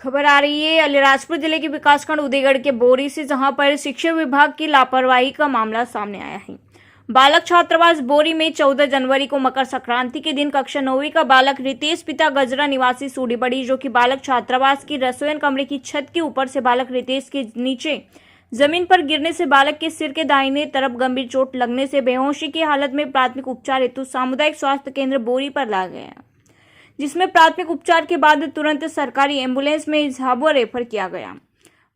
खबर आ रही है अलीराजपुर जिले के विकासखंड उदयगढ़ के बोरी से, जहां पर शिक्षा विभाग की लापरवाही का मामला सामने आया है। बालक छात्रावास बोरी में 14 जनवरी को मकर संक्रांति के दिन कक्षा 9वीं का बालक रितेश पिता गजरा निवासी सूढ़ीबड़ी, जो कि बालक छात्रावास की रसोईन कमरे की छत के ऊपर से बालक रितेश के नीचे जमीन पर गिरने से बालक के सिर के दाहिने तरफ गंभीर चोट लगने से बेहोशी की हालत में प्राथमिक उपचार हेतु सामुदायिक स्वास्थ्य केंद्र बोरी पर लाया गया, जिसमें प्राथमिक उपचार के बाद तुरंत सरकारी एम्बुलेंस में झाबुआ रेफर किया गया।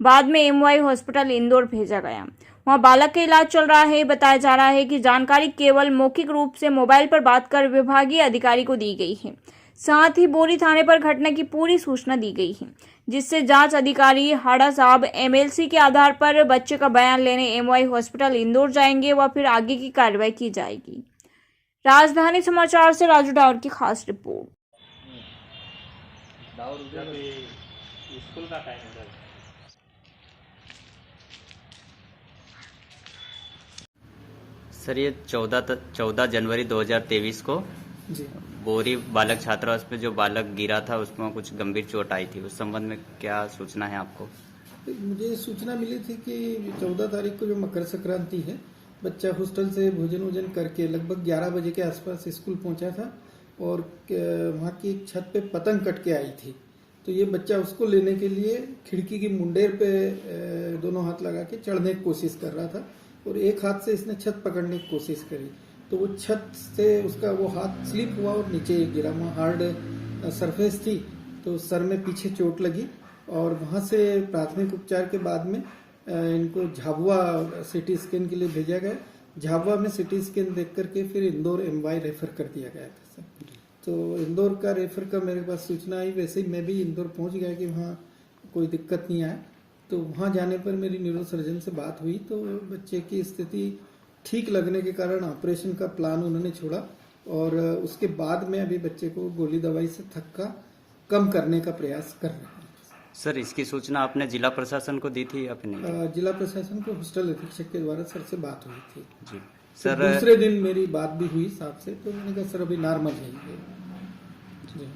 बाद में एमवाई हॉस्पिटल इंदौर भेजा गया। वहां बालक का इलाज चल रहा है। बताया जा रहा है कि जानकारी केवल मौखिक रूप से मोबाइल पर बात कर विभागीय अधिकारी को दी गई है। साथ ही बोरी थाने पर घटना की पूरी सूचना दी गई है, जिससे जांच अधिकारी हाड़ा साहब एमएलसी के आधार पर बच्चे का बयान लेने एमवाई हॉस्पिटल इंदौर जाएंगे व फिर आगे की कार्रवाई की जाएगी। राजधानी समाचार से राजू डावर की खास रिपोर्ट। स्कूल का टाइम है सर, ये 14 जनवरी 2023 को जी बोरी बालक छात्रावास पे जो बालक गिरा था उसमें कुछ गंभीर चोट आई थी। उस संबंध में क्या सूचना है आपको? मुझे सूचना मिली थी कि 14 तारीख को जो मकर संक्रांति है, बच्चा हॉस्टल से भोजन करके लगभग 11 बजे के आसपास स्कूल पहुंचा था और वहाँ की छत पे पतंग कट के आई थी। तो ये बच्चा उसको लेने के लिए खिड़की की मुंडेर पे दोनों हाथ लगा के चढ़ने की कोशिश कर रहा था और एक हाथ से इसने छत पकड़ने की कोशिश करी, तो वो छत से उसका वो हाथ स्लिप हुआ और नीचे गिरा। वहाँ हार्ड सरफेस थी तो सर में पीछे चोट लगी और वहाँ से प्राथमिक उपचार के बाद में इनको झाबुआ सिटी स्कैन के लिए भेजा गया। झाबुआ में सिटी स्कैन देख करके फिर इंदौर एमवाई रेफर कर दिया गया था सर। तो इंदौर का रेफर का मेरे पास सूचना आई, वैसे ही मैं भी इंदौर पहुंच गया कि वहाँ कोई दिक्कत नहीं आया। तो वहाँ जाने पर मेरी न्यूरो सर्जन से बात हुई तो बच्चे की स्थिति ठीक लगने के कारण ऑपरेशन का प्लान उन्होंने छोड़ा और उसके बाद में अभी बच्चे को गोली दवाई से थक्का कम करने का प्रयास कर रहे हैं। सर, इसकी सूचना आपने जिला प्रशासन को दी थी या फिर नहीं? जिला प्रशासन को हॉस्टल अधीक्षक के द्वारा सर से बात हुई थी जी सर। सर, दूसरे दिन मेरी बात भी हुई साहब से, तो मैंने कहा सर अभी नॉर्मल है जी।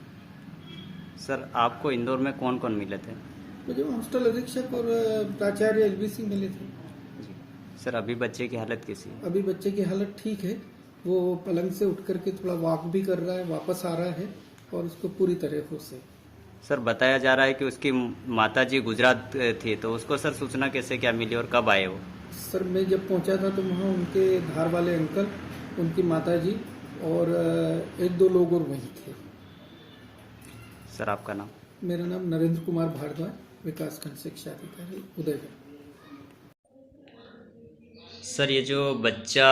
सर, आपको इंदौर में कौन कौन मिले थे? मुझे हॉस्टल अधीक्षक और प्राचार्य एलबीसी मिले थे जी सर, अभी बच्चे की हालत कैसी है? अभी बच्चे की हालत ठीक है। वो पलंग से उठ करके थोड़ा वॉक भी कर रहा है, वापस आ रहा है और उसको पूरी तरह होश है। सर, बताया जा रहा है कि उसकी माताजी गुजरात थी, तो उसको सर सूचना कैसे क्या मिली और कब आए वो? सर मैं जब पहुंचा था तो वहाँ उनके धार वाले अंकल, उनकी माताजी और 1-2 लोग और वहीं थे। सर, आपका नाम? मेरा नाम नरेंद्र कुमार भारद्वाज, विकासखंड शिक्षा अधिकारी उदयगढ़। सर, ये जो बच्चा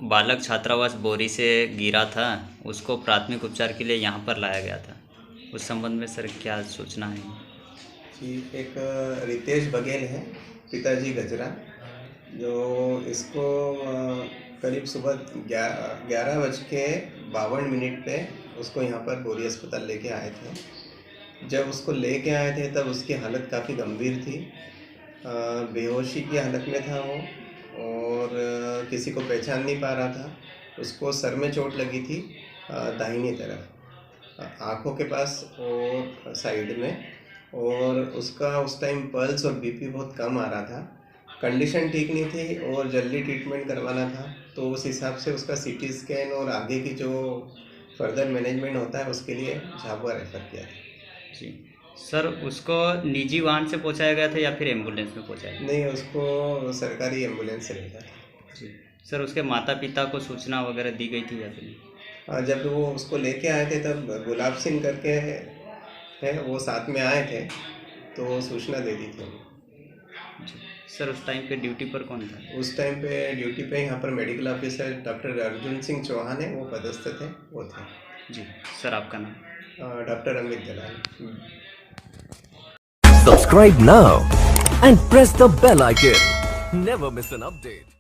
बालक छात्रावास बोरी से गिरा था उसको प्राथमिक उपचार के लिए यहाँ पर लाया गया था, उस संबंध में सर क्या सूचना है? जी, एक रितेश बघेल है, पिताजी गजरा, जो इसको करीब सुबह 11:52 पे उसको यहाँ पर बोरी अस्पताल लेके आए थे। जब उसको लेके आए थे तब उसकी हालत काफ़ी गंभीर थी, बेहोशी की हालत में था वो और किसी को पहचान नहीं पा रहा था। उसको सर में चोट लगी थी दाहिनी तरफ, आँखों के पास और साइड में, और उसका उस टाइम पल्स और बीपी बहुत कम आ रहा था। कंडीशन ठीक नहीं थी और जल्दी ट्रीटमेंट करवाना था, तो उस हिसाब से उसका सीटी स्कैन और आगे की जो फर्दर मैनेजमेंट होता है उसके लिए झाबुआ रेफर किया था। जी सर, उसको निजी वाहन से पहुंचाया गया था या फिर एम्बुलेंस में पहुंचाया गया? नहीं, उसको सरकारी एम्बुलेंस से भेजा था। जी सर, उसके माता पिता को सूचना वगैरह दी गई थी या फिर? जब वो उसको लेके आए थे तब गुलाब सिंह करके है, वो साथ में आए थे तो सूचना दे दी थी। जी सर, उस टाइम पे ड्यूटी पर कौन था? उस टाइम पे ड्यूटी पे यहाँ पर medical officer doctor Arjun Singh Chauhan है, वो पदस्थ थे, वो थे। जी सर, आपका नाम? Doctor Amit Dalal. Subscribe now and press the bell icon. Never miss an update.